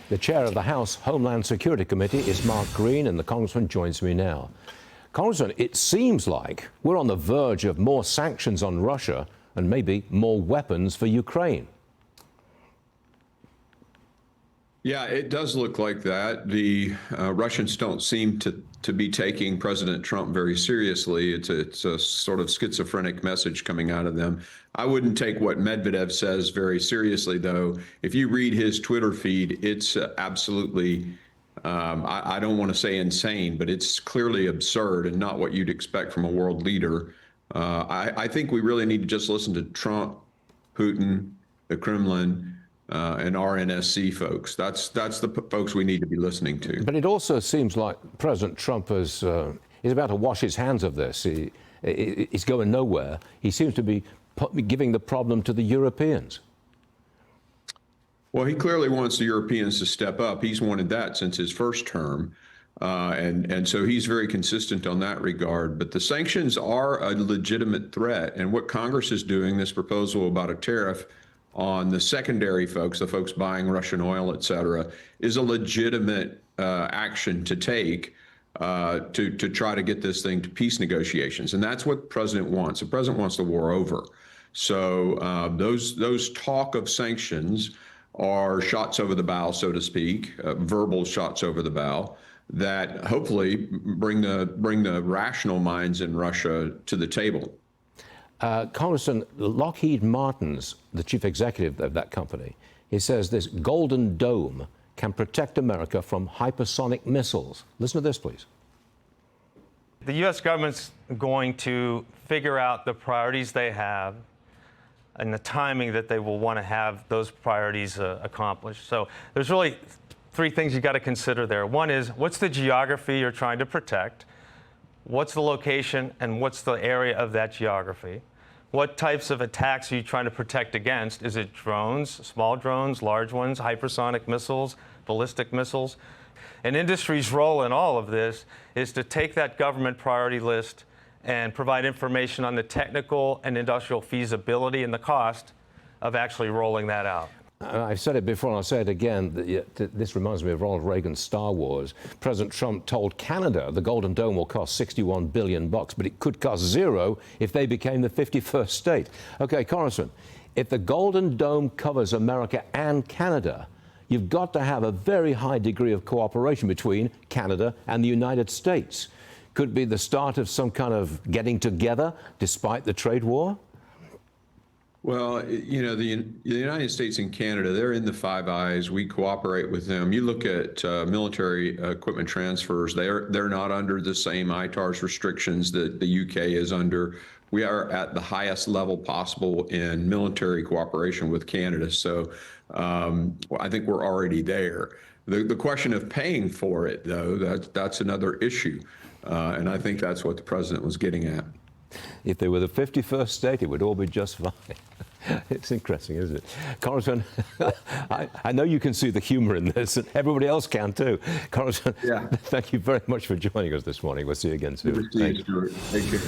The chair of the House Homeland Security Committee is Mark Green, and the Congressman joins me now. Congressman, it seems like we're on the verge of more sanctions on Russia and maybe more weapons for Ukraine. Yeah, it does look like that. The Russians don't seem to be taking President Trump very seriously. It's a sort of schizophrenic message coming out of them. I wouldn't take what Medvedev says very seriously, though. If you read his Twitter feed, it's absolutely, I don't want to say insane, but it's clearly absurd and not what you'd expect from a world leader. I think we really need to just listen to Trump, Putin, the Kremlin, and RNSC folks. That's the folks we need to be listening to. But it also seems like President Trump is about to wash his hands of this. He's going nowhere. He seems to be giving the problem to the Europeans. Well, he clearly wants the Europeans to step up. He's wanted that since his first term. And so he's very consistent on that regard. But the sanctions are a legitimate threat. And what Congress is doing, this proposal about a tariff on the secondary folks, the folks buying Russian oil, et cetera, is a legitimate action to take to try to get this thing to peace negotiations. And that's what the president wants. The president wants the war over. So those talk of sanctions are shots over the bow, so to speak, verbal shots over the bow that hopefully bring the rational minds in Russia to the table. Congressman, Lockheed Martin's the chief executive of that company. He says this Golden Dome can protect America from hypersonic missiles. Listen to this, please. The U.S. government's going to figure out the priorities they have and the timing that they will want to have those priorities accomplished. So there's really three things you got to consider there. One is, what's the geography you're trying to protect? What's the location and what's the area of that geography? What types of attacks are you trying to protect against? Is it drones, small drones, large ones, hypersonic missiles, ballistic missiles? And industry's role in all of this is to take that government priority list and provide information on the technical and industrial feasibility and the cost of actually rolling that out. I've said it before and I'll say it again. This reminds me of Ronald Reagan's Star Wars. President Trump told Canada the Golden Dome will cost $61 billion, but it could cost zero if they became the 51st state. Okay, Congressman, if the Golden Dome covers America and Canada, you've got to have a very high degree of cooperation between Canada and the United States. Could be the start of some kind of getting together despite the trade war? Well, you know, the United States and Canada, they're in the Five Eyes. We cooperate with them. You look at military equipment transfers, they're not under the same ITARS restrictions that the UK is under. We are at the highest level possible in military cooperation with Canada. So I think we're already there. The question of paying for it, though, that's another issue. And I think that's what the president was getting at. If they were the 51st state, it would all be just fine. It's interesting, isn't it? Congressman, I know you can see the humor in this, and everybody else can too. Congressman, yeah. Thank you very much for joining us this morning. We'll see you again soon. Thank you. Take care.